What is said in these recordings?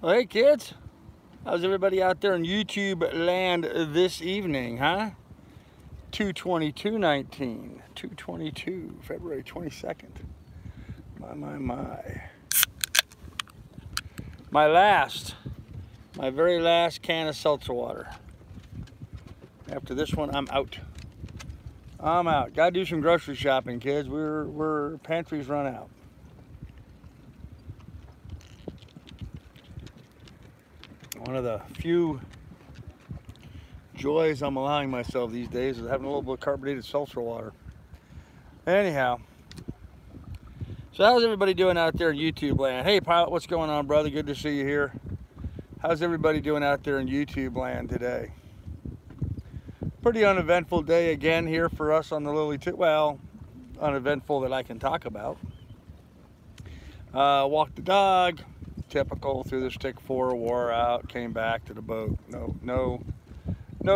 Well, hey kids, how's everybody out there in YouTube land this evening, huh? 2/22/19, 2/22, February 22nd. My. My very last can of seltzer water. After this one, I'm out. Gotta do some grocery shopping, kids. We're pantry's run out. One of the few joys I'm allowing myself these days is having a little bit of carbonated seltzer water. Anyhow, so how's everybody doing out there in YouTube land? Hey Pilot, what's going on, brother? Good to see you here. How's everybody doing out there in YouTube land today? Pretty uneventful day again here for us on the Lily 2. Well, uneventful that I can talk about. Walked the dog, typical, through the stick 4, wore out, came back to the boat. No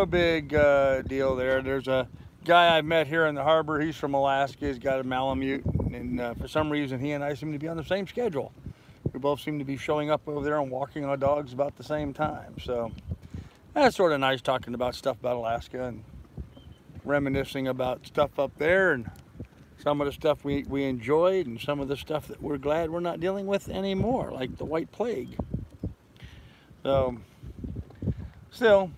big deal there. There's a guy I met here in the harbor. He's from Alaska. He's got a Malamute, and for some reason he and I seem to be on the same schedule. We both seem to be showing up over there and walking our dogs about the same time. So that's sort of nice, talking about stuff about Alaska and reminiscing about stuff up there and some of the stuff we enjoyed and some of the stuff that we're glad we're not dealing with anymore, like the White Plague. So still,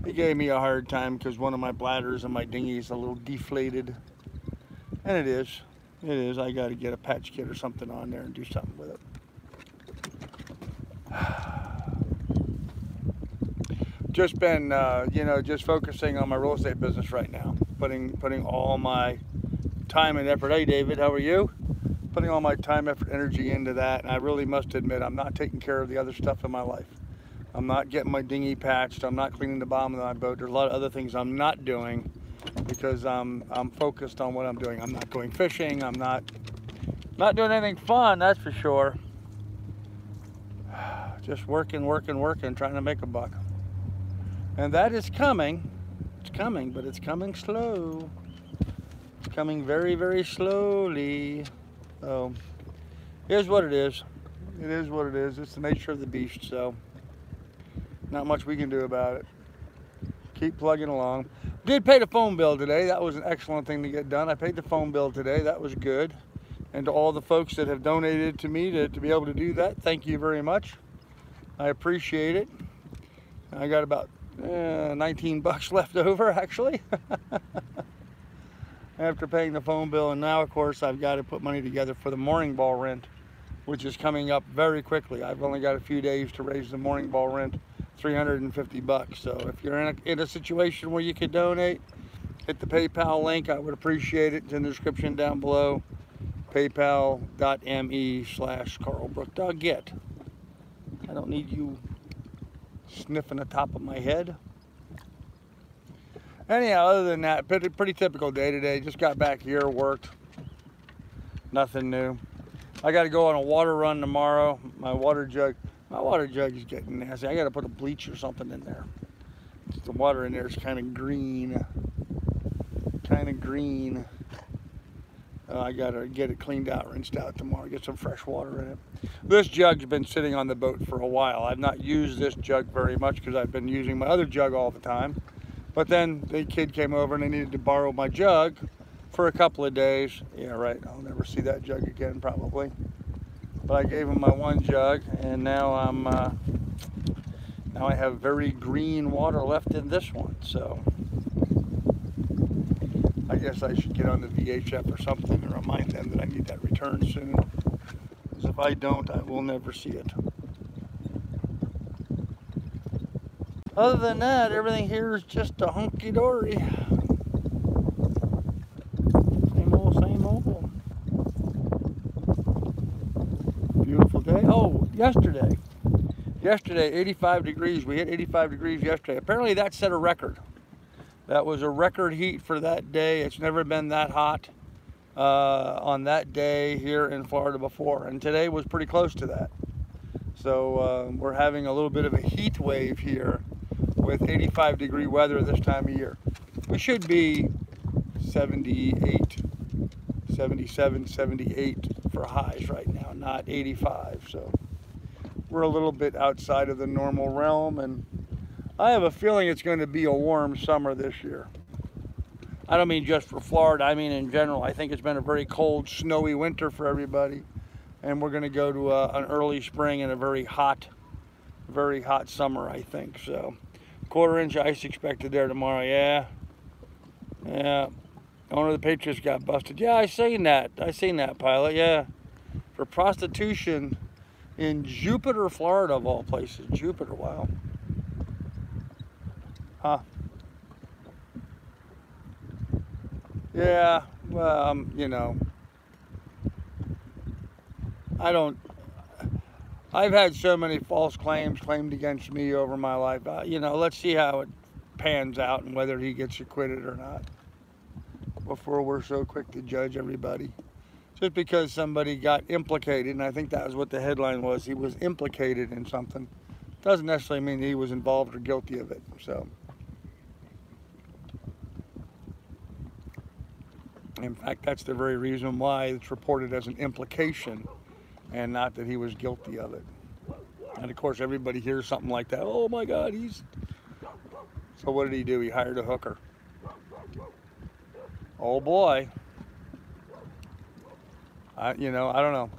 he gave me a hard time because one of my bladders in my dinghy is a little deflated. And it is. I got to get a patch kit or something on there and do something with it. Just been, just focusing on my real estate business right now. Putting all my time and effort. Hey, David, how are you? Putting all my time, effort, energy into that. And I really must admit, I'm not taking care of the other stuff in my life. I'm not getting my dinghy patched. I'm not cleaning the bottom of my boat. There's a lot of other things I'm not doing because I'm focused on what I'm doing. I'm not going fishing. I'm not doing anything fun, that's for sure. Just working, trying to make a buck. And that is coming. It's coming, but it's coming slow. It's coming very, very slowly. So here's what it is. It is what it is. It's the nature of the beast, so not much we can do about it. Keep plugging along. Did pay the phone bill today. That was an excellent thing to get done. I paid the phone bill today. That was good. And to all the folks that have donated to me to be able to do that, thank you very much. I appreciate it. I got about 19 bucks left over, actually, after paying the phone bill. And now, of course, I've got to put money together for the mooring ball rent, which is coming up very quickly. I've only got a few days to raise the mooring ball rent, 350 bucks. So if you're in a situation where you could donate, hit the PayPal link. I would appreciate it. It's in the description down below. PayPal.me/CarlBrook.get. I don't need you sniffing the top of my head. Anyhow, other than that, pretty typical day today. Just got back here, worked. Nothing new. I got to go on a water run tomorrow. My water jug is getting nasty. I got to put a bleach or something in there. The water in there is kind of green. I got to get it cleaned out, rinsed out tomorrow, get some fresh water in it. This jug's been sitting on the boat for a while. I've not used this jug very much because I've been using my other jug all the time. But then the kid came over and they needed to borrow my jug for a couple of days. Yeah, right, I'll never see that jug again probably. But I gave him my one jug, and now now I have very green water left in this one. So I guess I should get on the VHF or something and remind them that I need that return soon. Because if I don't, I will never see it. Other than that, everything here is just a hunky-dory. Same old. Beautiful day. Oh, yesterday, 85 degrees. We hit 85 degrees yesterday. Apparently that set a record. That was a record heat for that day. It's never been that hot on that day here in Florida before. And today was pretty close to that. So we're having a little bit of a heat wave here with 85 degree weather this time of year. We should be 78, 77, 78 for highs right now, not 85. So we're a little bit outside of the normal realm, and I have a feeling it's going to be a warm summer this year. I don't mean just for Florida, I mean in general. I think it's been a very cold, snowy winter for everybody, and we're going to go to an early spring and a very hot summer, I think. So, 1/4 inch ice expected there tomorrow. Yeah. Owner of the Patriots got busted. Yeah, I seen that, pilot. Yeah, for prostitution in Jupiter, Florida, of all places. Jupiter, wow. Huh. Yeah, well, you know, I've had so many false claims claimed against me over my life. You know, let's see how it pans out and whether he gets acquitted or not before we're so quick to judge everybody. Just because somebody got implicated, and I think that was what the headline was, he was implicated in something, doesn't necessarily mean he was involved or guilty of it. So, in fact, that's the very reason why it's reported as an implication and not that he was guilty of it. And of course, everybody hears something like that. Oh my God, So what did he do? He hired a hooker. Oh boy. You know, I don't know.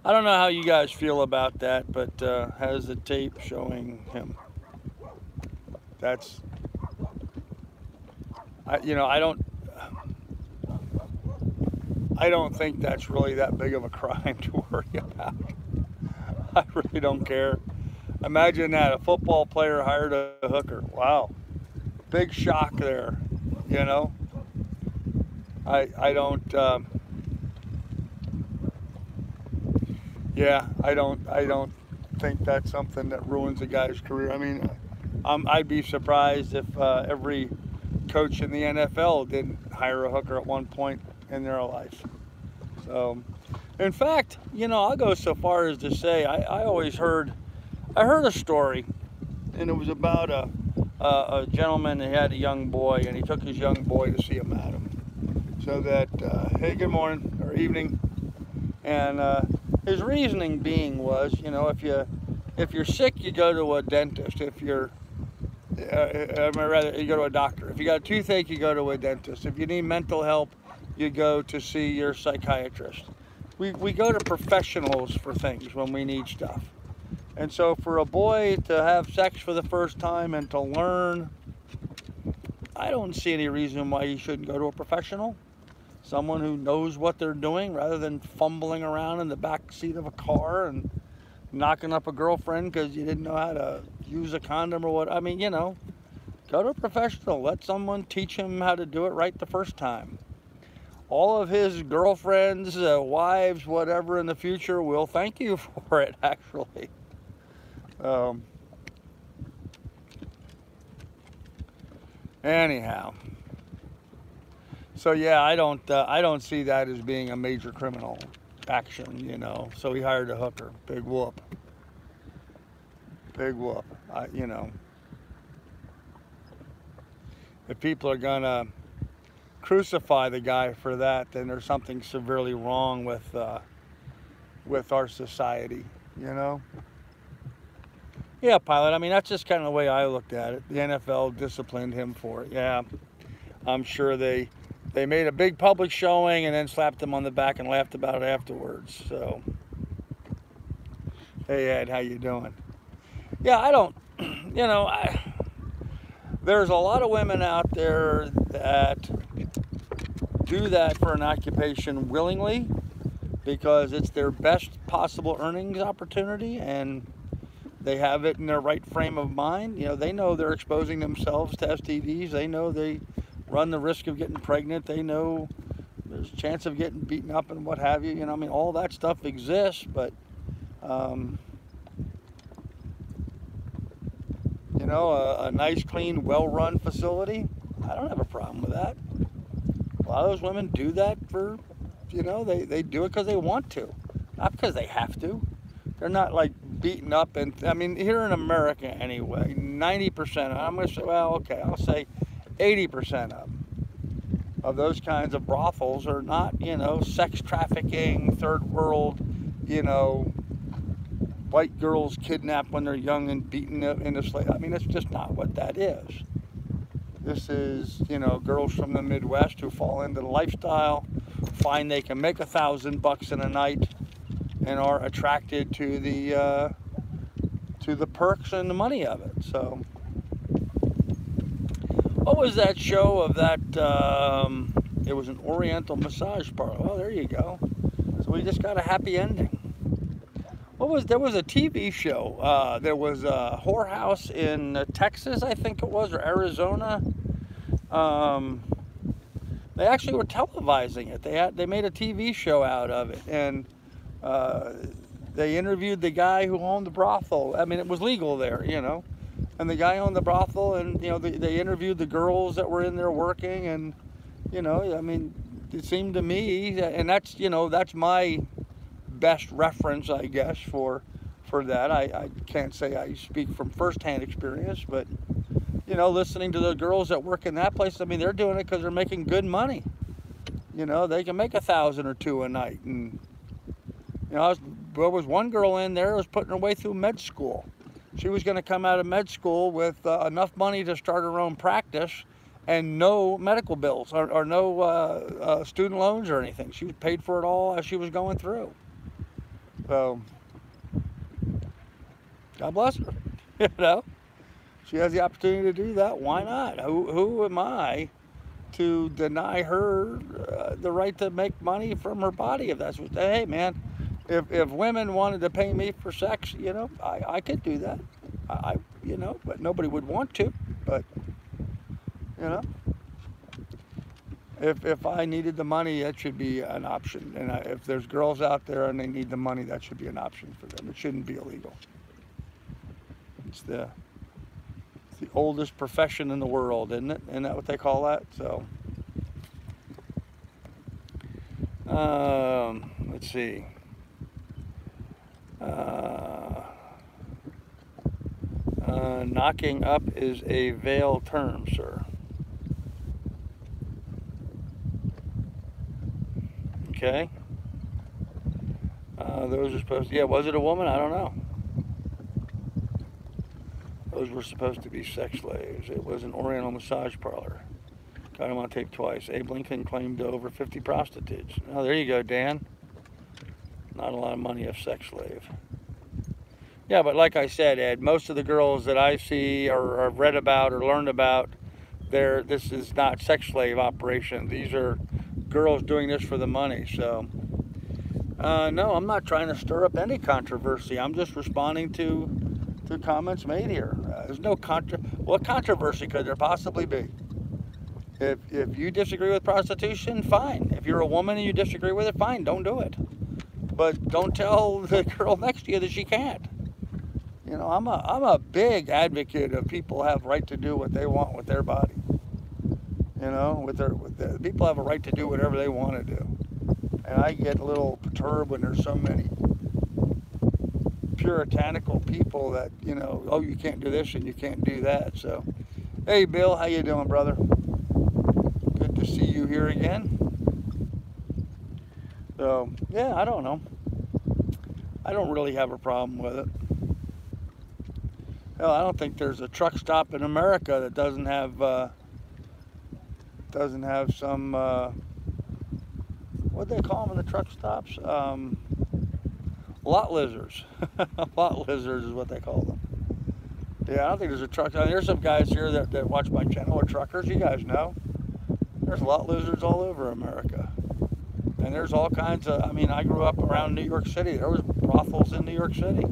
I don't know how you guys feel about that, but has the tape showing him? That's, you know, I don't think that's really that big of a crime to worry about. I really don't care. Imagine that, a football player hired a hooker. Wow. Big shock there, you know. I don't think that's something that ruins a guy's career. I mean, I'd be surprised if every coach in the NFL didn't hire a hooker at one point in their life. So, in fact, you know, I'll go so far as to say I heard a story, and it was about a gentleman that had a young boy, and he took his young boy to see a madam. So that, hey, good morning or evening, and his reasoning being was, you know, if you're sick, you go to a dentist. If you're rather, you go to a doctor. If you got a toothache, you go to a dentist. If you need mental help, you go to see your psychiatrist. We go to professionals for things when we need stuff. And so for a boy to have sex for the first time and to learn, I don't see any reason why he shouldn't go to a professional. Someone who knows what they're doing rather than fumbling around in the back seat of a car and knocking up a girlfriend because you didn't know how to use a condom or what. I mean, you know, go to a professional. Let someone teach him how to do it right the first time. All of his girlfriends, wives, whatever in the future will thank you for it, actually. Anyhow. So yeah, I don't see that as being a major criminal action, you know. So he hired a hooker. Big whoop. Big whoop. You know, if people are gonna crucify the guy for that, then there's something severely wrong with our society, you know. Yeah, pilot. I mean, that's just kind of the way I looked at it. The NFL disciplined him for it. Yeah, I'm sure they made a big public showing and then slapped him on the back and laughed about it afterwards. So, hey Ed, how you doing? Yeah, I don't, you know, there's a lot of women out there that do that for an occupation willingly because it's their best possible earnings opportunity and they have it in their right frame of mind. You know, they know they're exposing themselves to STDs. They know they run the risk of getting pregnant. They know there's a chance of getting beaten up and what have you. You know, I mean, all that stuff exists, but, you know, a nice, clean, well-run facility, I don't have a problem with that. A lot of those women do that for, you know, they do it because they want to, not because they have to. They're not like beaten up. And I mean, here in America anyway, 90%, I'm going to say, well, okay, I'll say 80% of those kinds of brothels are not, you know, sex trafficking, third world, you know, white girls kidnapped when they're young and beaten into slave. I mean, that's just not what that is. This is, you know, girls from the Midwest who fall into the lifestyle, find they can make $1,000 in a night, and are attracted to the perks and the money of it. So, what was that show of that? It was an Oriental massage parlor. Well, there you go. So we just got a happy ending. There was a TV show. There was a whorehouse in Texas, I think it was, or Arizona. They actually were televising it. They made a TV show out of it, and they interviewed the guy who owned the brothel. I mean, it was legal there, you know. And the guy owned the brothel, and you know, they interviewed the girls that were in there working, and you know, I mean, it seemed to me, and that's, you know, that's my best reference, I guess, for that. I can't say I speak from firsthand experience, but you know, listening to the girls that work in that place, I mean, they're doing it because they're making good money. You know, they can make $1,000 or $2,000 a night, and you know, there was one girl in there who was putting her way through med school. She was going to come out of med school with enough money to start her own practice and no medical bills or no student loans or anything. She was paid for it all as she was going through. So, God bless her. You know, she has the opportunity to do that. Why not? Who am I to deny her the right to make money from her body? If that's what, hey man, if women wanted to pay me for sex, you know, I could do that. You know, but nobody would want to. But you know, if I needed the money, that should be an option. And if there's girls out there and they need the money, that should be an option for them. It shouldn't be illegal. It's the oldest profession in the world, isn't it? Isn't that what they call that? So, let's see. Knocking up is a veil term, sir. Okay. Those are supposed to, yeah, was it a woman? I don't know. Those were supposed to be sex slaves. It was an Oriental massage parlor. Got him on tape twice. Abe Lincoln claimed over 50 prostitutes. Oh, there you go, Dan. Not a lot of money of sex slave. Yeah, but like I said, Ed, most of the girls that I see or have read about or learned about, this is not sex slave operation. These are girls doing this for the money. So, no, I'm not trying to stir up any controversy. I'm just responding to comments made here. There's no what controversy could there possibly be? If you disagree with prostitution, fine. If you're a woman and you disagree with it, fine, don't do it. But don't tell the girl next to you that she can't. You know, I'm a big advocate of people have right to do what they want with their body. You know, people have a right to do whatever they want to do. And I get a little perturbed when there's so many puritanical people that, you know, oh, you can't do this and you can't do that. So, hey, Bill, how you doing, brother? Good to see you here again. So, yeah, I don't know. I don't really have a problem with it. Hell, I don't think there's a truck stop in America that doesn't have some, what do they call them in the truck stops? Lot lizards. Lot lizards is what they call them. Yeah, I don't think there's a truck. I mean, there's some guys here that watch my channel are truckers. You guys know. There's lot lizards all over America. And there's all kinds of, I mean, I grew up around New York City. There was brothels in New York City.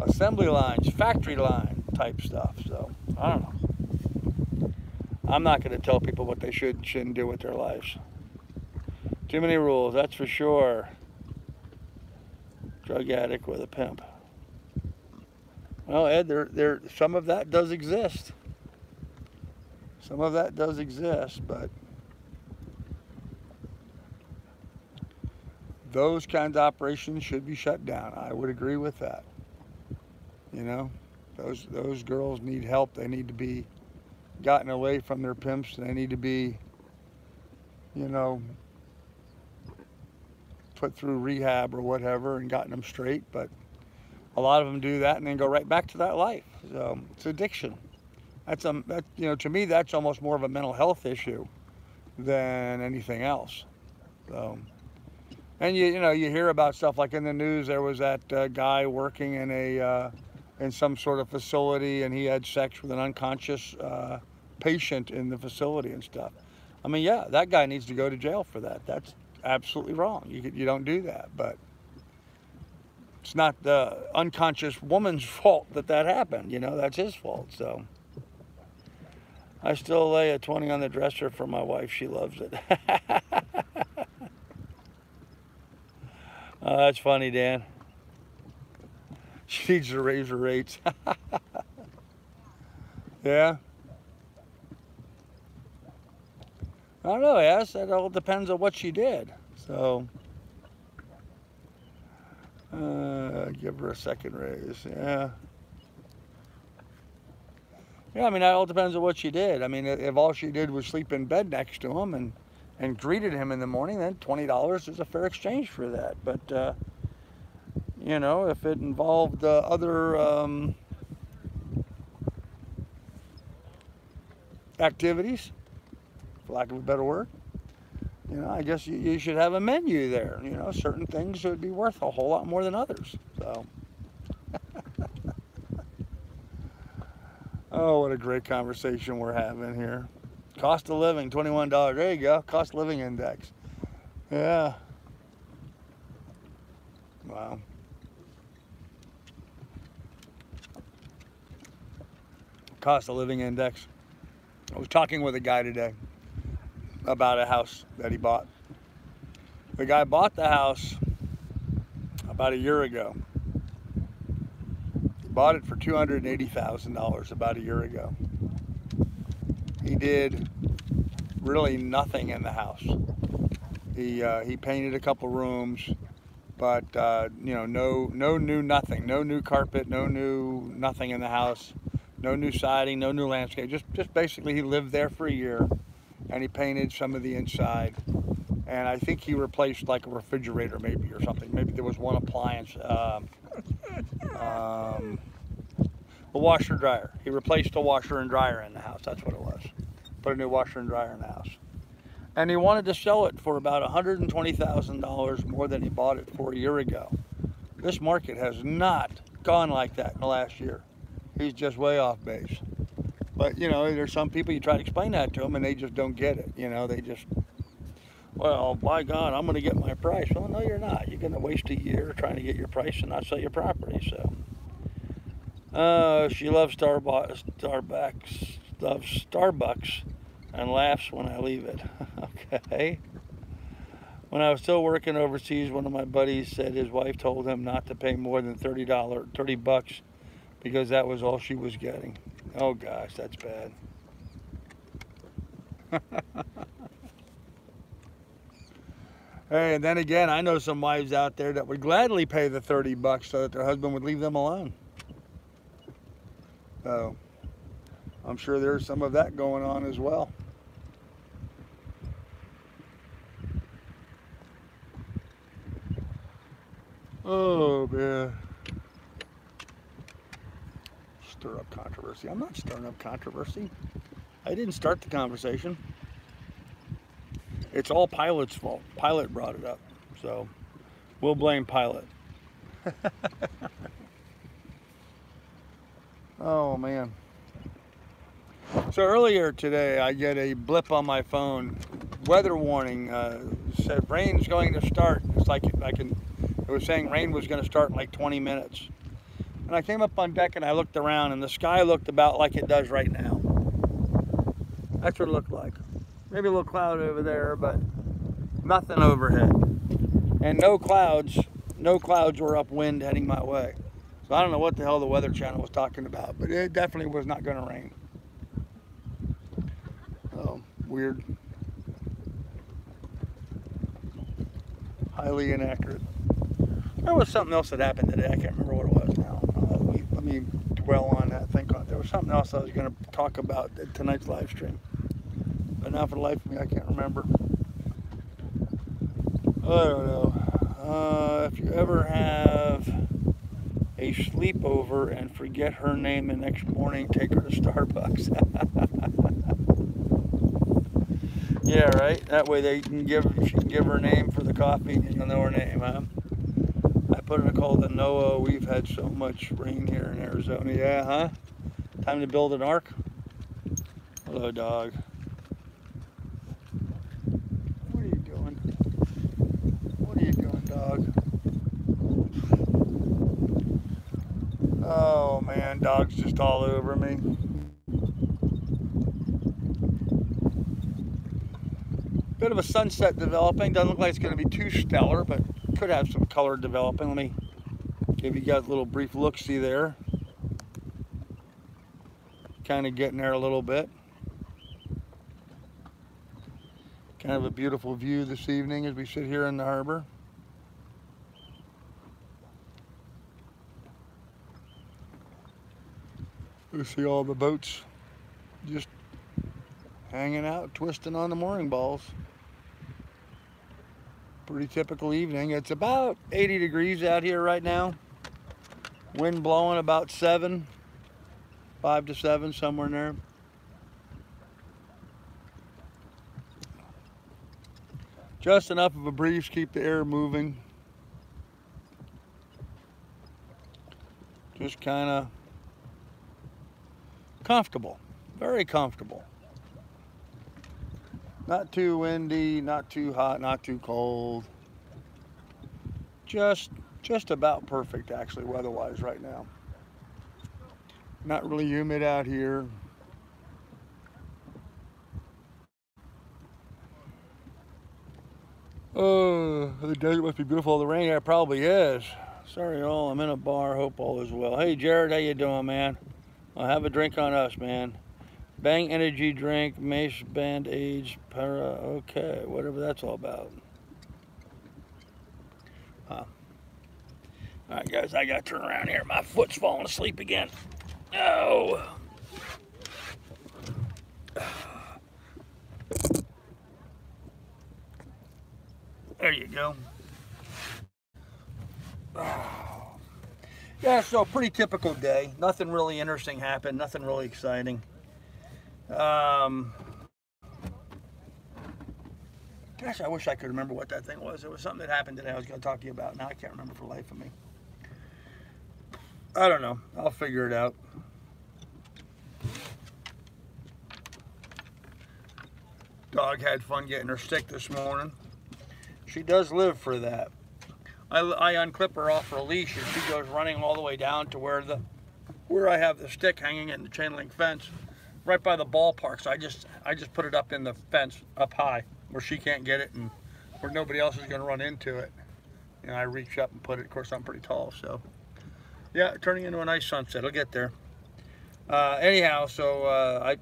Assembly lines, factory line type stuff. So, I don't know. I'm not going to tell people what they should and shouldn't do with their lives. Too many rules, that's for sure. Drug addict with a pimp. Well, Ed, some of that does exist. Some of that does exist, but those kinds of operations should be shut down. I would agree with that. You know, those girls need help. They need to be gotten away from their pimps. They need to be, you know, put through rehab or whatever and gotten them straight, but a lot of them do that and then go right back to that life. So it's addiction. To me, that's almost more of a mental health issue than anything else. So, and you hear about stuff like in the news. There was that guy working in some sort of facility, and he had sex with an unconscious patient in the facility and stuff. I mean, yeah, that guy needs to go to jail for that. That's absolutely wrong. You don't do that, but it's not the unconscious woman's fault that happened. That's his fault. So I still lay a 20 on the dresser for my wife. She loves it. Oh, that's funny, Dan. She needs to raise her rates. Yeah. I don't know, yes. That all depends on what she did. So, give her a second raise. Yeah. Yeah, I mean, that all depends on what she did. I mean, if all she did was sleep in bed next to him and greeted him in the morning, then $20 is a fair exchange for that. But, if it involved other activities, for lack of a better word, I guess you should have a menu there. Certain things would be worth a whole lot more than others. So, oh, what a great conversation we're having here. Cost of living, $21. There you go. Cost of living index. Yeah. Wow. Cost of living index. I was talking with a guy today about a house that he bought. The guy bought the house about a year ago. He bought it for $280,000 about a year ago. He did really nothing in the house. He painted a couple rooms, but no new nothing, no new carpet, no new nothing in the house, no new siding, no new landscape. Just basically he lived there for a year, and he painted some of the inside, and I think he replaced like a refrigerator maybe or something. Maybe there was one appliance, a washer and dryer. He replaced a washer and dryer in the house. That's what it was. Put a new washer and dryer in the house. And he wanted to sell it for about $120,000 more than he bought it for a year ago. This market has not gone like that in the last year. He's just way off base. But, there's some people, you try to explain that to them, and they just don't get it. They just, well, by God, I'm going to get my price. Well, no, you're not. You're going to waste a year trying to get your price and not sell your property. So, she loves Starbucks, and laughs when I leave it. Okay. When I was still working overseas, one of my buddies said his wife told him not to pay more than $30 because that was all she was getting. Oh gosh, that's bad. Hey, and then again, I know some wives out there that would gladly pay the $30 so that their husband would leave them alone. So, I'm sure there's some of that going on as well. Oh, man. Stir up controversy. I'm not stirring up controversy. I didn't start the conversation. It's all Pilot's fault. Pilot brought it up. So, we'll blame Pilot. Oh, man. So earlier today, I get a blip on my phone. Weather warning said rain's going to start. It's like it was saying rain was going to start in like 20 minutes. And I came up on deck and I looked around, and the sky looked about like it does right now. That's what it looked like. Maybe a little cloud over there, but nothing overhead. And no clouds were upwind heading my way. So I don't know what the hell the Weather Channel was talking about, but it definitely was not going to rain. Oh, weird. Highly inaccurate. There was something else that happened today. I can't remember what it was now. Let me dwell on that. Think on it. There was something else I was going to talk about at tonight's live stream. But now for the life of me, I can't remember. I don't know. If you ever have a sleepover and forget her name the next morning, take her to Starbucks. Yeah, right? That way she can give her name for the coffee and you'll know her name, huh? I put in a call to Noah. We've had so much rain here in Arizona. Yeah, huh? Time to build an ark? Hello, dog. What are you doing? What are you doing, dog? Oh, man, dog's just all over me. Bit of a sunset developing. Doesn't look like it's going to be too stellar, but could have some color developing. Let me give you guys a little brief look-see there. Kind of getting there a little bit. Kind of a beautiful view this evening as we sit here in the harbor. You see all the boats just hanging out, twisting on the mooring balls. Pretty typical evening. It's about 80 degrees out here right now. Wind blowing about 5 to 7, somewhere in there. Just enough of a breeze to keep the air moving. Just kind of comfortable, very comfortable. Not too windy, not too hot, not too cold. Just about perfect, actually, weather-wise right now. Not really humid out here. Oh, the desert must be beautiful. The rain, yeah, it probably is. Sorry, all. I'm in a bar. Hope all is well. Hey, Jared, how you doing, man? Well, have a drink on us, man. Bang energy drink, mace, band-aids, para. Okay, whatever that's all about. Huh. All right, guys, I got to turn around here. My foot's falling asleep again. Oh. There you go. Oh. Yeah, so pretty typical day. Nothing really interesting happened. Nothing really exciting. Gosh, I wish I could remember what that thing was. It was something that happened today I was going to talk to you about. Now I can't remember for the life of me. I don't know. I'll figure it out. Dog had fun getting her stick this morning. She does live for that. I unclip her off her leash and she goes running all the way down to where I have the stick hanging in the chain link fence, right by the ballpark. So I just put it up in the fence up high where she can't get it and where nobody else is going to run into it. And I reach up and put it. Of course, I'm pretty tall, so yeah, turning into a nice sunset. I'll get there. Anyhow, so I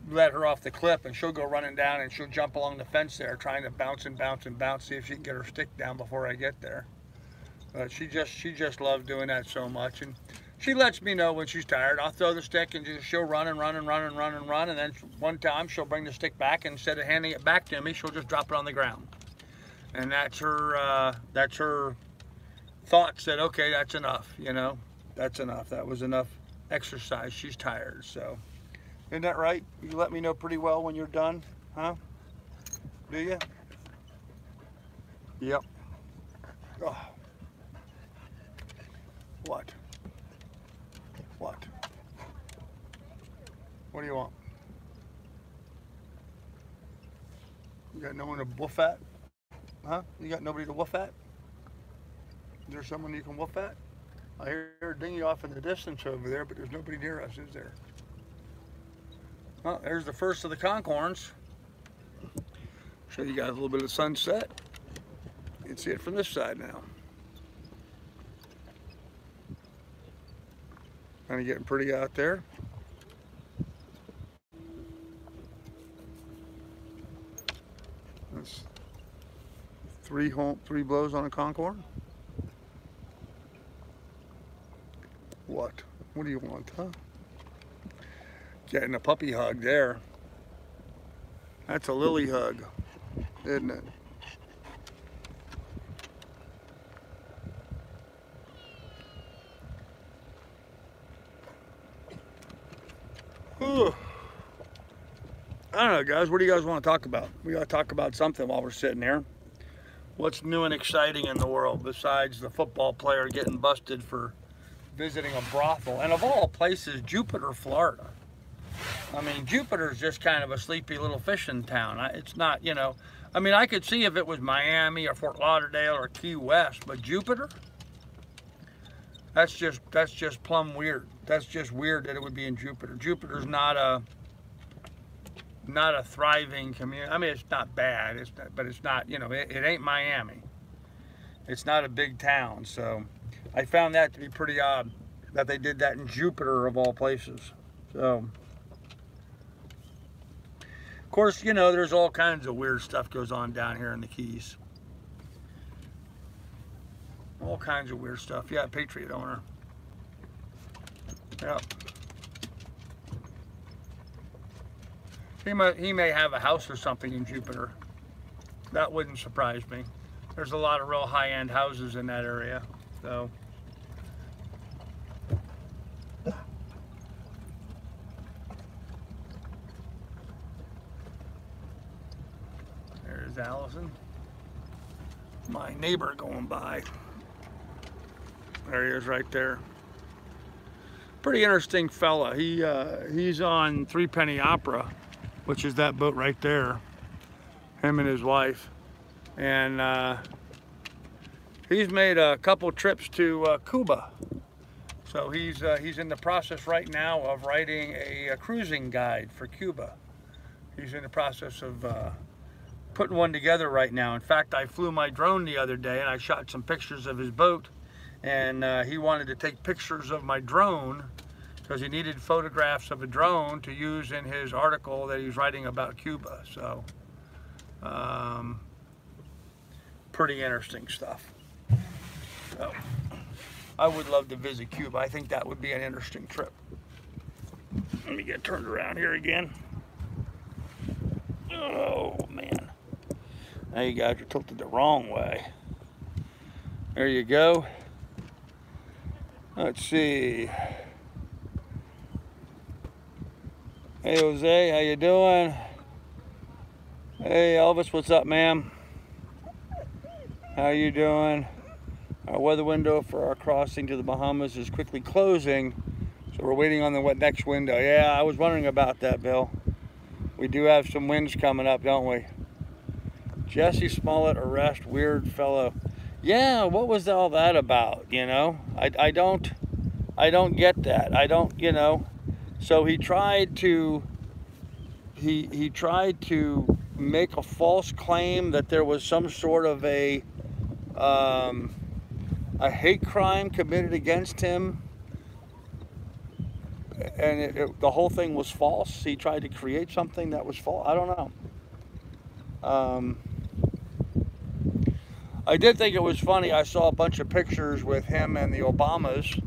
let her off the clip and she'll go running down and she'll jump along the fence there, trying to bounce and bounce and bounce, see if she can get her stick down before I get there. But she just loves doing that so much, and she lets me know when she's tired. I'll throw the stick and she'll run and run and run and run and run, and then one time she'll bring the stick back, and instead of handing it back to me, she'll just drop it on the ground. And that's her thought said, okay, that's enough, you know, that's enough. That was enough exercise. She's tired, so. Isn't that right? You let me know pretty well when you're done, huh? Do you? Yep. Oh. What? What? What do you want? You got no one to woof at? Huh? You got nobody to woof at? Is there someone you can woof at? I hear a dinghy off in the distance over there, but there's nobody near us, is there? Well, there's the first of the Concorns. Show you guys a little bit of sunset. You can see it from this side now. Kind of getting pretty out there. That's three blows on a Concord. What? What do you want, huh? Getting a puppy hug there. That's a lily hug, isn't it? Ooh. I don't know, guys. What do you guys want to talk about? We got to talk about something while we're sitting here. What's new and exciting in the world besides the football player getting busted for visiting a brothel? And of all places, Jupiter, Florida. I mean, Jupiter's just kind of a sleepy little fishing town. It's not, you know. I mean, I could see if it was Miami or Fort Lauderdale or Key West, but Jupiter? That's just plumb weird. That's just weird that it would be in Jupiter. Jupiter's not a thriving community. I mean, it's not bad, but it's not, you know, it ain't Miami. It's not a big town, so I found that to be pretty odd that they did that in Jupiter of all places. So, of course, you know, there's all kinds of weird stuff goes on down here in the Keys. All kinds of weird stuff. Yeah, Patriot owner. Yep. He may have a house or something in Jupiter. That wouldn't surprise me. There's a lot of real high-end houses in that area. So. There's Allison. My neighbor going by. There he is right there. Pretty interesting fella. He's on Three Penny Opera, which is that boat right there. Him and his wife. And he's made a couple trips to Cuba. So he's in the process right now of writing a cruising guide for Cuba. He's in the process of putting one together right now. In fact, I flew my drone the other day and I shot some pictures of his boat. And he wanted to take pictures of my drone because he needed photographs of a drone to use in his article that he's writing about Cuba. So, pretty interesting stuff. So, I would love to visit Cuba. I think that would be an interesting trip. Let me get turned around here again. Oh, man. Now you guys are tilted the wrong way. There you go. Let's see. Hey Jose, how you doing? Hey Elvis, what's up, ma'am? How you doing? Our weather window for our crossing to the Bahamas is quickly closing, so we're waiting on the next window. Yeah, I was wondering about that, Bill. We do have some winds coming up, don't we? Jesse Smollett arrest weird fellow. Yeah, what was all that about, you know? I don't get that. I don't, you know. So he tried to make a false claim that there was some sort of a hate crime committed against him, and the whole thing was false. He tried to create something that was false. I don't know. I did think it was funny. I saw a bunch of pictures with him and the Obamas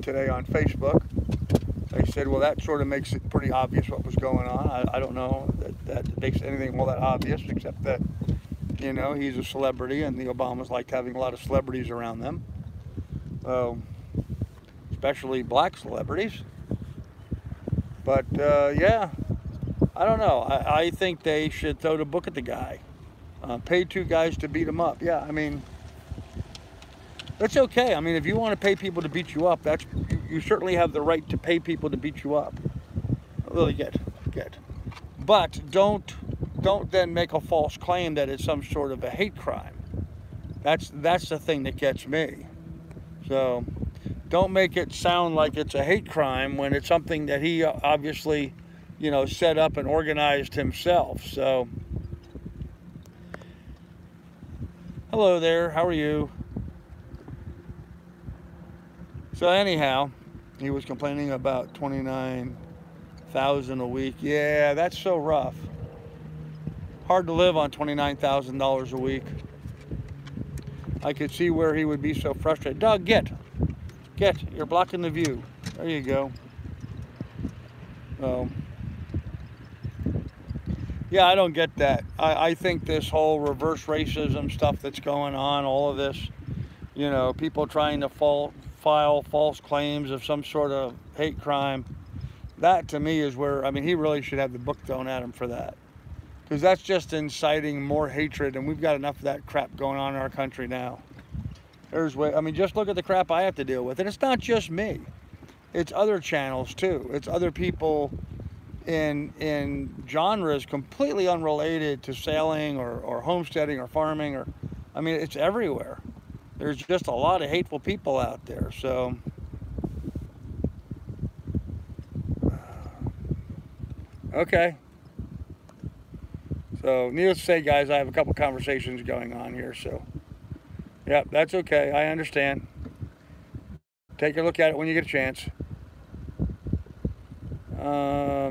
today on Facebook. They said, well, that sort of makes it pretty obvious what was going on. I don't know that makes anything all that obvious, except that, you know, he's a celebrity and the Obamas liked having a lot of celebrities around them. Especially black celebrities. But, yeah, I don't know. I think they should throw the book at the guy. Pay two guys to beat him up. Yeah, I mean, that's okay. I mean, if you want to pay people to beat you up, you certainly have the right to pay people to beat you up. Really good. But don't then make a false claim that it's some sort of a hate crime. That's the thing that gets me. So don't make it sound like it's a hate crime when it's something that he obviously, you know, set up and organized himself. So. Hello there, how are you? So anyhow, he was complaining about $29,000 a week. Yeah, that's so rough. Hard to live on $29,000 a week. I could see where he would be so frustrated. Doug, get, you're blocking the view. There you go. Yeah, I don't get that. I think this whole reverse racism stuff that's going on, all of this, you know, people trying to file false claims of some sort of hate crime, That to me is where, I mean, he really should have the book thrown at him for that. Because that's just inciting more hatred, and we've got enough of that crap going on in our country now. There's way, I mean, just look at the crap I have to deal with. And it's not just me. It's other channels too. It's other people in genres completely unrelated to sailing or homesteading or farming, or I mean, it's everywhere. There's just a lot of hateful people out there. So okay. So needless to say, guys, I have a couple conversations going on here. So yeah, that's okay. I understand. Take a look at it when you get a chance.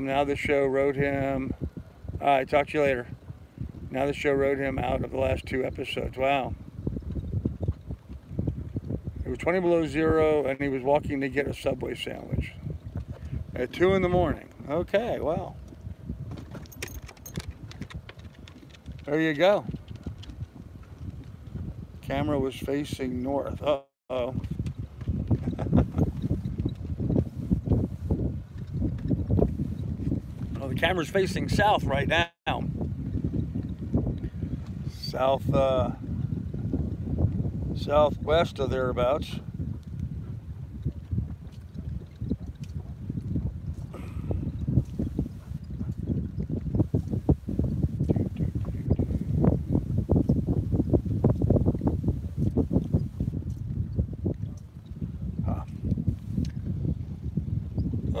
Now the show wrote him. All right, talk to you later. Now the show wrote him out of the last 2 episodes. Wow. It was 20 below zero, and he was walking to get a Subway sandwich at 2 in the morning. Okay, well. There you go. Camera was facing north. Uh-oh. Well, the camera's facing south right now. Southwest of thereabouts.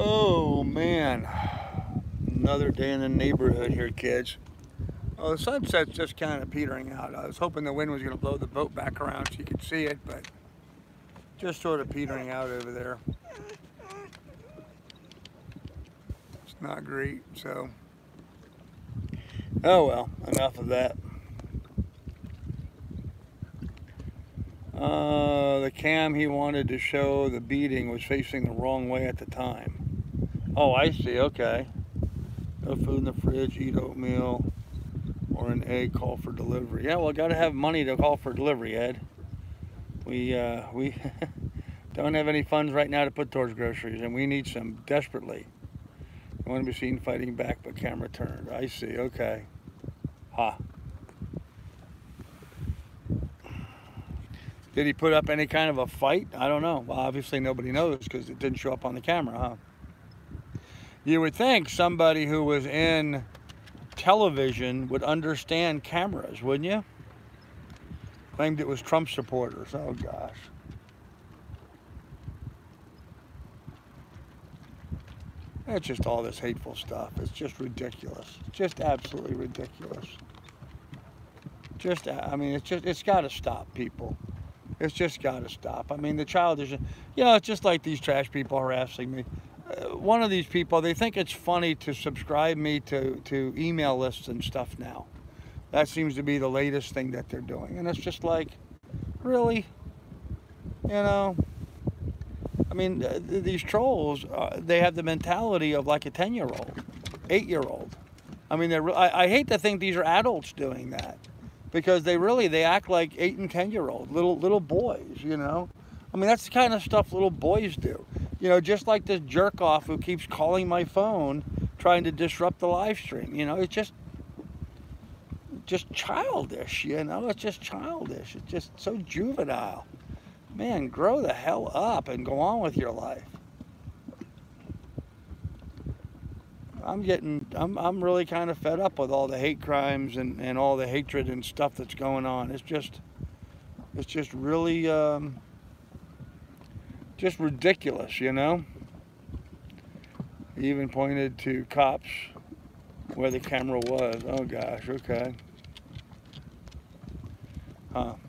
Oh man, another day in the neighborhood here, kids. Well, the sunset's just kind of petering out. I was hoping the wind was going to blow the boat back around so you could see it, but just sort of petering out over there. It's not great, so. Oh well, enough of that. The cam he wanted to show the beating was facing the wrong way at the time. Oh, I see, okay. No food in the fridge, eat oatmeal, or an egg, call for delivery. Yeah, well, gotta have money to call for delivery, Ed. We don't have any funds right now to put towards groceries, and we need some desperately. I want to be seen fighting back, but camera turned. I see, okay. Ha. Did he put up any kind of a fight? I don't know. Well, obviously nobody knows because it didn't show up on the camera, huh? You would think somebody who was in television would understand cameras, wouldn't you? Claimed it was Trump supporters. Oh, gosh. It's just all this hateful stuff. It's just ridiculous. Just absolutely ridiculous. I mean, it's got to stop, people. It's just got to stop. I mean, the child is, it's just like these trash people harassing me. One of these people, they think it's funny to subscribe me to email lists and stuff now. That seems to be the latest thing that they're doing. And it's just like, really? I mean, these trolls, they have the mentality of like a 10-year-old, 8-year-old. I mean, I hate to think these are adults doing that. Because they act like 8 and 10-year-old little boys, I mean, that's the kind of stuff little boys do. Just like this jerk off who keeps calling my phone trying to disrupt the live stream. It's just childish, it's just childish. It's just so juvenile. Man, grow the hell up and go on with your life. I'm really kind of fed up with all the hate crimes and all the hatred and stuff that's going on. It's just really just ridiculous, He even pointed to cops where the camera was. Oh gosh, okay.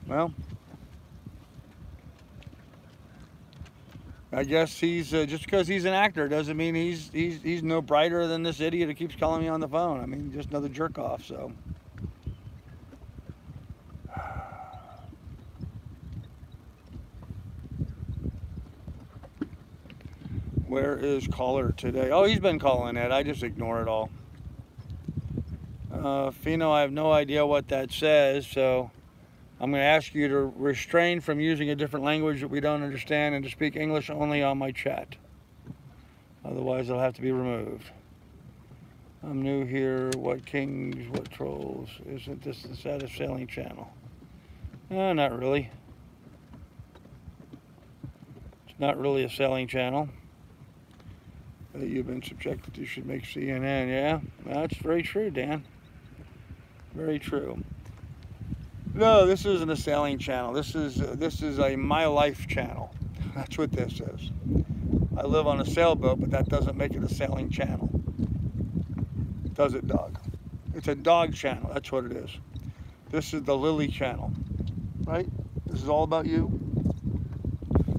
Well, I guess he's just because he's an actor doesn't mean he's no brighter than this idiot who keeps calling me on the phone. I mean, just another jerk off. So, where is caller today? Oh, he's been calling it. I just ignore it all. Fino, I have no idea what that says, so I'm going to ask you to refrain from using a different language that we don't understand and to speak English only on my chat. Otherwise, it'll have to be removed. I'm new here. What kings, what trolls? Isn't this the saddest sailing channel? Not really. It's not really a sailing channel. You've been subjected to should make CNN. Yeah, that's very true, Dan. Very true. No, this isn't a sailing channel. This is a my life channel. That's what this is. I live on a sailboat, but that doesn't make it a sailing channel. Does it, dog? It's a dog channel. That's what it is. This is the Lily channel, right? This is all about you.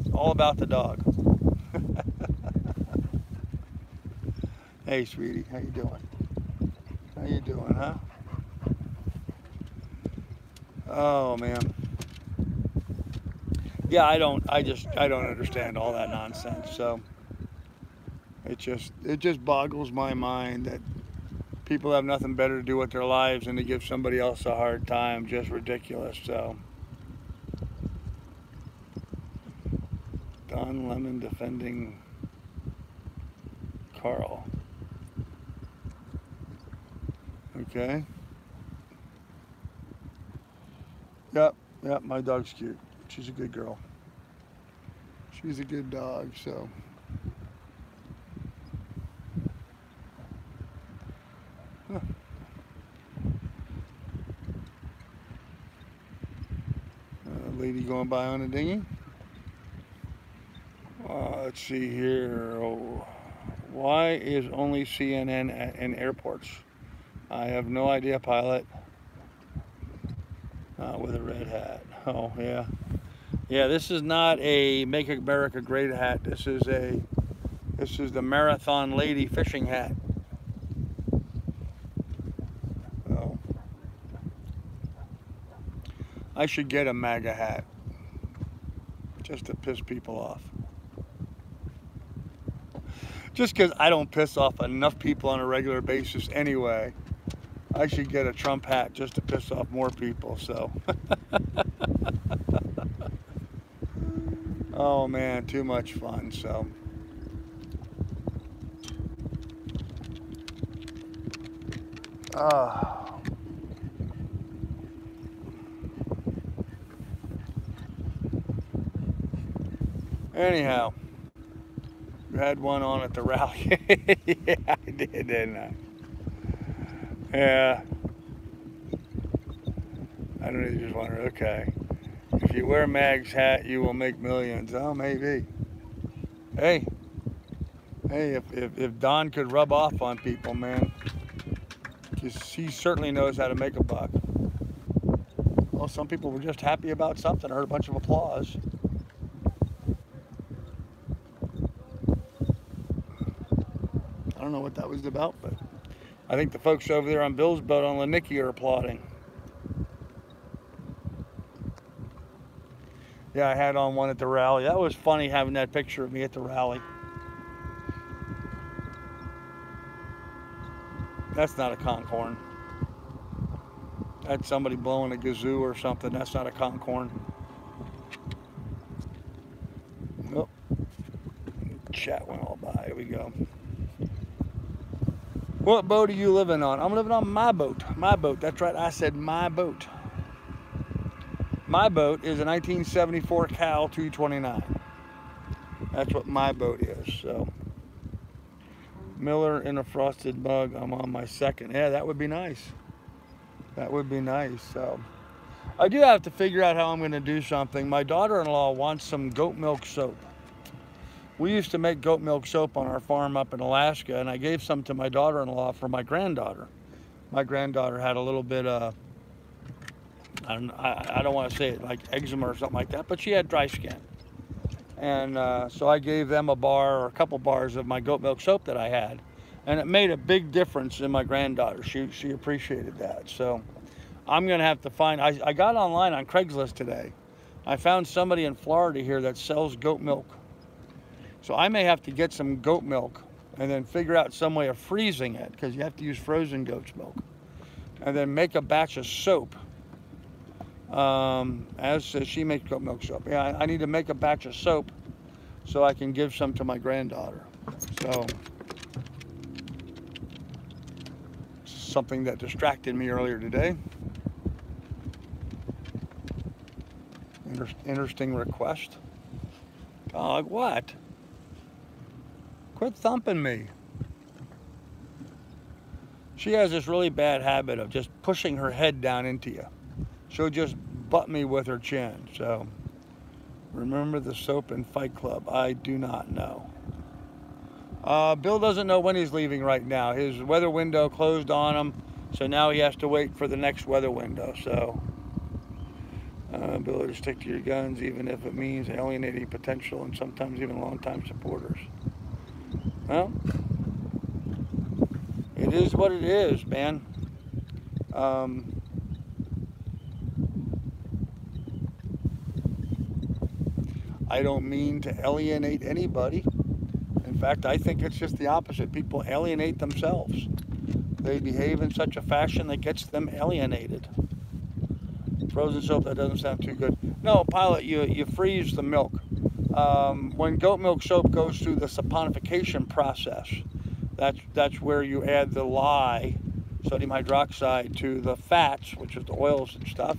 It's all about the dog. Hey, sweetie, how you doing? How you doing, huh? Oh man. Yeah, I don't understand all that nonsense. So it just boggles my mind that people have nothing better to do with their lives than to give somebody else a hard time. Just ridiculous. So Don Lemon defending Carl. Okay. Yep, my dog's cute. She's a good girl. She's a good dog, so. Huh. Lady going by on a dinghy. Let's see here. Oh, why is only CNN in airports? I have no idea, pilot. With a red hat. Oh, yeah. Yeah, this is not a Make America Great hat. This is the Marathon Lady fishing hat. Oh. I should get a MAGA hat. Just to piss people off. Just because I don't piss off enough people on a regular basis anyway. I should get a Trump hat just to piss off more people, so. Oh man, too much fun, so. Anyhow, you had one on at the rally. Yeah, I did, didn't I? Yeah. I don't know, just wonder, okay. If you wear Mag's hat, you will make millions. Oh, maybe. Hey, if Don could rub off on people, man, because he certainly knows how to make a buck. Well, some people were just happy about something, heard a bunch of applause. I don't know what that was about, but I think the folks over there on Bill's boat on Lanicky are applauding. Yeah, I had on one at the rally. That was funny having that picture of me at the rally. That's not a conch horn. That's somebody blowing a kazoo or something. That's not a conch horn. Nope. Chat went all by. Here we go. What boat are you living on? I'm living on my boat. My boat. That's right. I said my boat. My boat is a 1974 Cal 229. That's what my boat is. So, Miller in a frosted mug. I'm on my second. Yeah, that would be nice. That would be nice. So, I do have to figure out how I'm going to do something. My daughter-in-law wants some goat milk soap. We used to make goat milk soap on our farm up in Alaska, and I gave some to my daughter-in-law for my granddaughter. My granddaughter had a little bit of, I don't want to say it like eczema or something like that, but she had dry skin. And so I gave them a bar or a couple bars of my goat milk soap that I had. And it made a big difference in my granddaughter. She appreciated that. So I'm going to have to find, I got online on Craigslist today. I found somebody in Florida here that sells goat milk. So I may have to get some goat milk and then figure out some way of freezing it, because you have to use frozen goat's milk. And then make a batch of soap. As she makes goat milk soap. Yeah, I need to make a batch of soap so I can give some to my granddaughter. So, something that distracted me earlier today. Interesting request. Dog, what? Quit thumping me. She has this really bad habit of just pushing her head down into you. She'll just butt me with her chin. So, remember the soap in Fight Club? I do not know. Bill doesn't know when he's leaving right now. His weather window closed on him, so now he has to wait for the next weather window. So, ability to stick to your guns, even if it means alienating potential and sometimes even longtime supporters. Well, it is what it is, man. I don't mean to alienate anybody. In fact, I think it's just the opposite. People alienate themselves. They behave in such a fashion that gets them alienated. Frozen soap, that doesn't sound too good. No, Pilot, you freeze the milk. When goat milk soap goes through the saponification process, that's where you add the lye, sodium hydroxide, to the fats, which is the oils and stuff.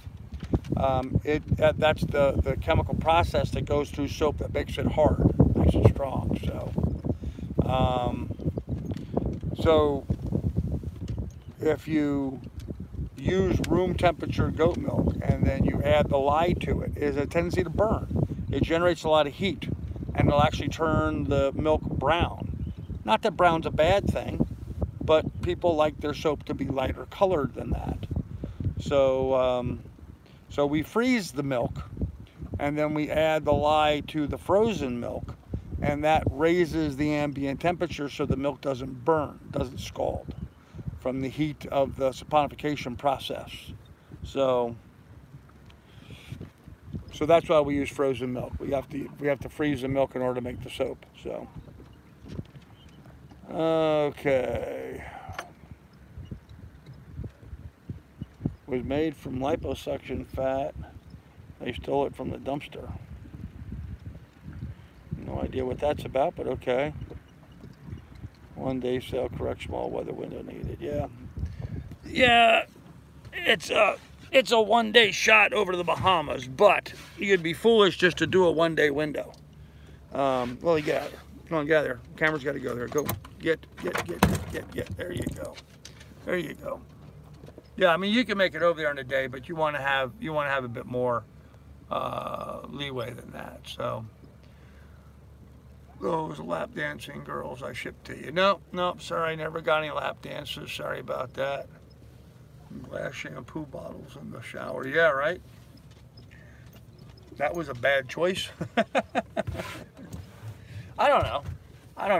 That's the chemical process that goes through soap that makes it hard, makes it strong. So if you use room temperature goat milk and then you add the lye to it, has a tendency to burn. It generates a lot of heat and it'll actually turn the milk brown. Not that brown's a bad thing, but people like their soap to be lighter colored than that. So we freeze the milk and then we add the lye to the frozen milk, and that raises the ambient temperature so the milk doesn't burn, doesn't scald from the heat of the saponification process. So that's why we use frozen milk. We have to freeze the milk in order to make the soap. So okay. Was made from liposuction fat. They stole it from the dumpster. No idea what that's about, but okay. 1 day sale, correct, small weather window needed. Yeah, it's a 1 day shot over to the Bahamas, but you'd be foolish just to do a 1 day window. Well, you get out there. Come on, get out there. Camera's got to go there. Go. Get. There you go. There you go. Yeah, I mean, you can make it over there in a day, but you want to have a bit more leeway than that. So those lap dancing girls I shipped to you. Nope, sorry, I never got any lap dances. Sorry about that. Glass shampoo bottles in the shower. Yeah, right. That was a bad choice. I don't know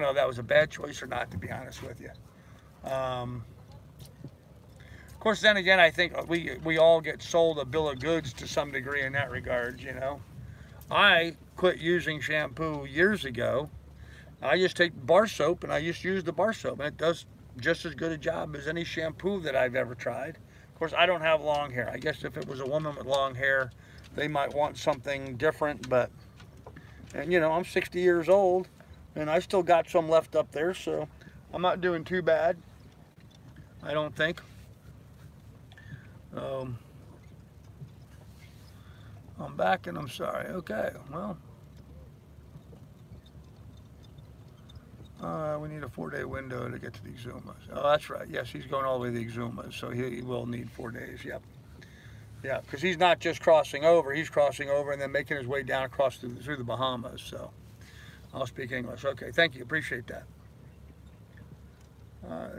if that was a bad choice or not, to be honest with you. Of course, then again, I think we all get sold a bill of goods to some degree in that regard, you know. I quit using shampoo years ago. I just take bar soap and I just use the bar soap, and it does just as good a job as any shampoo that I've ever tried. Of course, I don't have long hair. I guess if it was a woman with long hair, they might want something different, and you know, I'm 60 years old and I still got some left up there, so I'm not doing too bad, I don't think. I'm back and I'm sorry. Okay, well, we need a 4-day window to get to the Exumas. Oh, that's right. Yes, he's going all the way to the Exumas, so he will need 4 days. Yep. Yeah, because he's not just crossing over. He's crossing over and then making his way down across through the Bahamas. So I'll speak English. Okay, thank you. Appreciate that.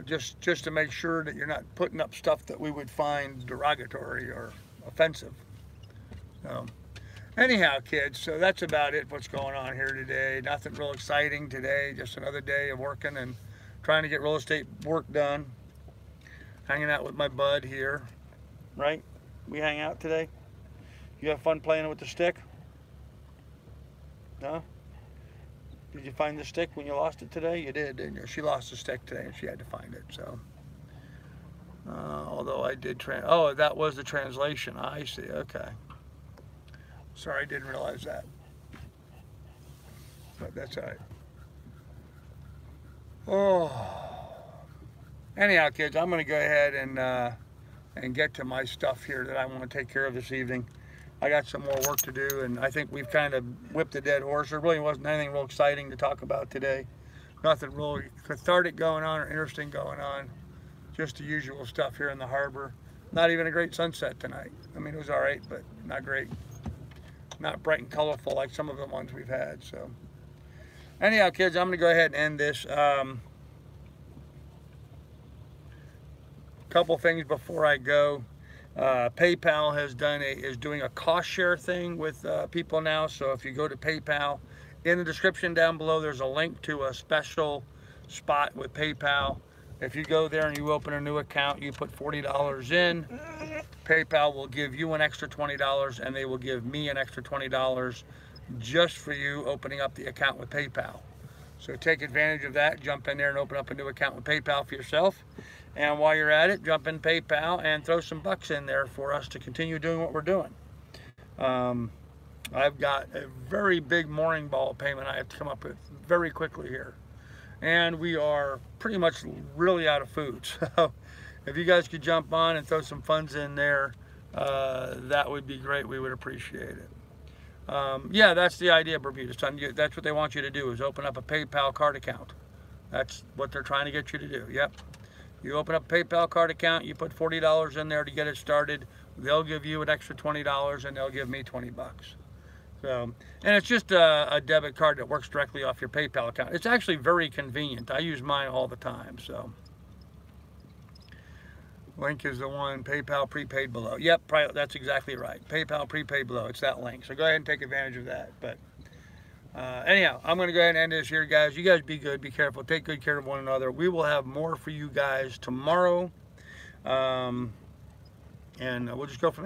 Just to make sure that you're not putting up stuff that we would find derogatory or offensive. Anyhow, kids, so that's about it, what's going on here today. Nothing real exciting today, just another day of working and trying to get real estate work done. Hanging out with my bud here, right? We hang out today? You have fun playing with the stick? No? Did you find the stick when you lost it today? You did, didn't you? She lost the stick today and she had to find it, so. Although I did, oh, that was the translation. I see, okay. Sorry, I didn't realize that. But that's all right. Oh. Anyhow, kids, I'm going to go ahead and get to my stuff here that I want to take care of this evening. I got some more work to do, and I think we've kind of whipped a dead horse. There really wasn't anything real exciting to talk about today. Nothing really cathartic going on or interesting going on. Just the usual stuff here in the harbor. Not even a great sunset tonight. I mean, it was all right, but not great. Not bright and colorful like some of the ones we've had. So, anyhow, kids, I'm going to go ahead and end this. Couple things before I go. PayPal is doing a cost share thing with people now. So if you go to PayPal, in the description down below, there's a link to a special spot with PayPal. If you go there and you open a new account, you put $40 in, PayPal will give you an extra $20 and they will give me an extra $20 just for you opening up the account with PayPal. So take advantage of that, jump in there and open up a new account with PayPal for yourself. And while you're at it, jump in PayPal and throw some bucks in there for us to continue doing what we're doing. I've got a very big mooring ball payment I have to come up with very quickly here. And we are pretty much really out of food. So if you guys could jump on and throw some funds in there, that would be great. We would appreciate it. Yeah, that's the idea, Bermuda Son. That's what they want you to do, is open up a PayPal card account. That's what they're trying to get you to do. Yep. You open up a PayPal card account, you put $40 in there to get it started. They'll give you an extra $20 and they'll give me 20 bucks. So, and it's just a debit card that works directly off your PayPal account. It's actually very convenient. I use mine all the time. So, link is the one, PayPal prepaid below. Yep, that's exactly right. PayPal prepaid below. It's that link. So go ahead and take advantage of that. But anyhow, I'm going to go ahead and end this here, guys. You guys be good, be careful, take good care of one another. We will have more for you guys tomorrow, and we'll just go from there.